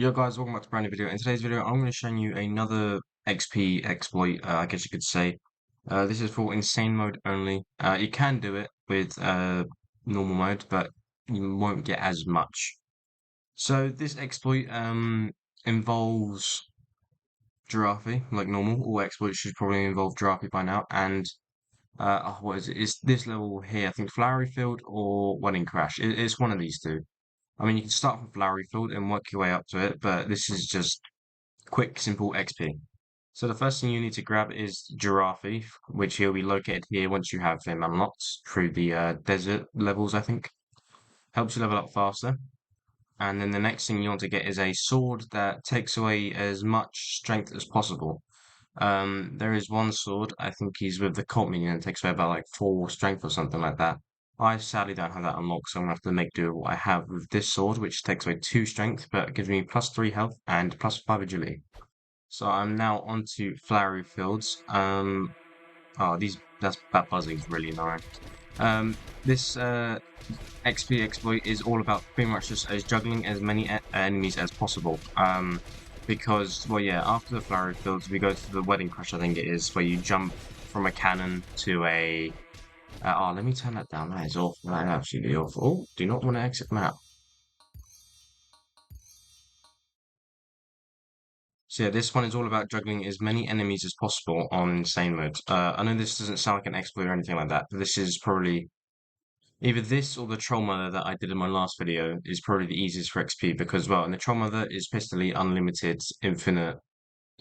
Yo guys, welcome back to a brand new video. In today's video, I'm going to show you another XP exploit, I guess you could say. This is for insane mode only. You can do it with normal mode, but you won't get as much. So this exploit involves Giraffee, like normal. All exploits should probably involve Giraffee by now. And what is it? It's this level here, I think Flowery Field or Wedding Crash. It's one of these two. I mean, you can start from Flowery Field and work your way up to it, but this is just quick, simple XP. So the first thing you need to grab is Giraffee, which he'll be located here once you have him unlocked through the desert levels, I think. Helps you level up faster. And then the next thing you want to get is a sword that takes away as much strength as possible. There is one sword, I think he's with the cult minion, that takes away about like 4 strength or something like that. I sadly don't have that unlocked, so I'm gonna have to make do with what I have with this sword, which takes away 2 strength, but gives me plus 3 health and plus 5 agility. So I'm now onto Flowery Fields. Oh, that buzzing's really annoying. This XP exploit is all about pretty much just as juggling as many enemies as possible. Because well, yeah, after the Flowery Fields, we go to the Wedding Crush. I think it is where you jump from a cannon to a. Oh, let me turn that down. That is awful. That is absolutely awful. Oh, do not want to exit map. So yeah, this one is all about juggling as many enemies as possible on insane mode. I know this doesn't sound like an exploit or anything like that, but this is probably either this or the troll mother that I did in my last video is probably the easiest for XP because well, in the troll mother is basically unlimited, infinite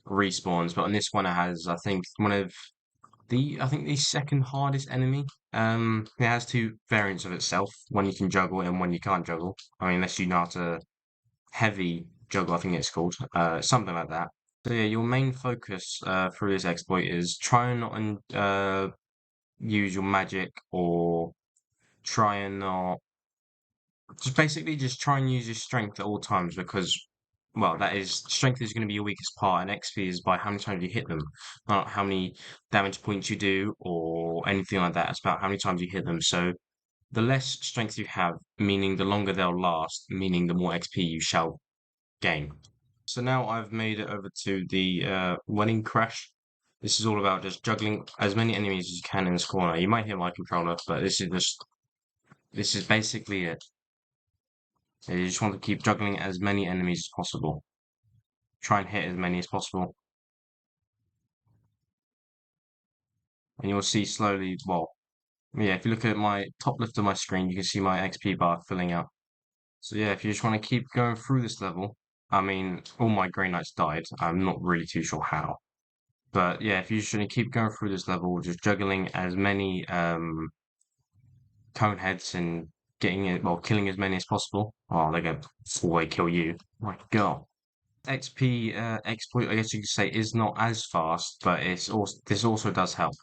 respawns, but on this one it has I think the second hardest enemy. It has two variants of itself, one you can juggle and one you can't juggle. I mean, unless you know how to heavy juggle, I think it's called, something like that. So yeah, your main focus through this exploit is try and not use your magic or try and not just basically just try and use your strength at all times because well that is strength is going to be your weakest part and XP is by how many times you hit them, not how many damage points you do or anything like that. It's about how many times you hit them. So the less strength you have, meaning the longer they'll last, meaning the more XP you shall gain. So now I've made it over to the Wedding Crash. This is all about just juggling as many enemies as you can in this corner. You might hear my controller, but this is basically it. So you just want to keep juggling as many enemies as possible. Try and hit as many as possible. And you'll see slowly, well, yeah, if you look at my top left of my screen, you can see my XP bar filling out. So yeah, if you just want to keep going through this level, I mean, all my Grey Knights died. I'm not really too sure how. But yeah, if you just want to keep going through this level, just juggling as many cone heads and getting it, well, killing as many as possible. Oh, they're gonna full-way kill you. My God. XP exploit, I guess you could say, is not as fast, but it's also this also does help.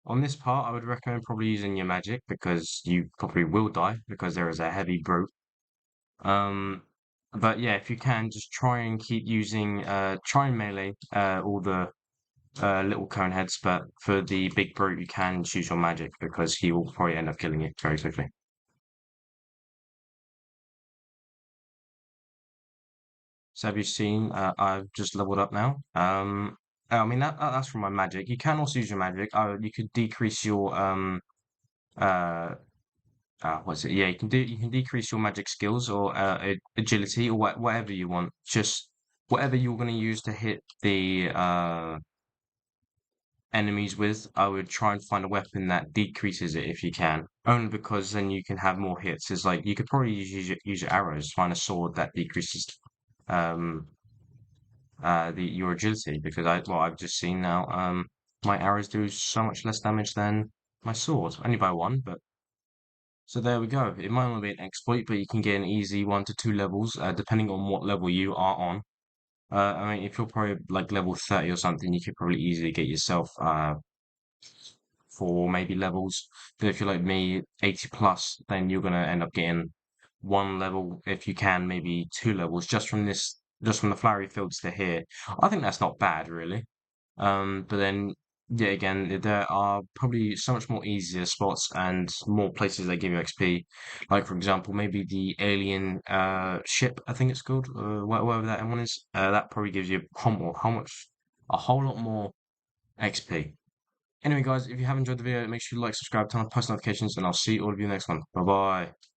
On this part, I would recommend probably using your magic because you probably will die because there is a heavy brute. Um, but yeah, if you can, just try and keep using try and melee all the little cone heads, but for the big brute, you can choose your magic because he will probably end up killing you very quickly. So have you seen? I've just leveled up now. I mean that's from my magic. You can also use your magic. You could decrease your uh what's it? Yeah, you can decrease your magic skills or agility or whatever you want. Just whatever you're going to use to hit the enemies with, I would try and find a weapon that decreases it if you can. Only because then you can have more hits. It's like you could probably use your arrows, find a sword that decreases um your agility because I've just seen now my arrows do so much less damage than my sword. Only by one, but so there we go. It might not be an exploit, but you can get an easy 1 to 2 levels, depending on what level you are on. I mean, if you're probably like level 30 or something, you could probably easily get yourself for maybe levels. But if you're like me, 80 plus, then you're gonna end up getting 1 level if you can, maybe 2 levels just from the flowery fields to here. I think that's not bad really. But then yeah, again, there are probably so much more easier spots and more places that give you XP. Like, for example, maybe the alien ship, I think it's called, whatever that one is. That probably gives you a whole lot more XP. Anyway, guys, if you have enjoyed the video, make sure you like, subscribe, turn on post notifications, and I'll see all of you next one. Bye bye.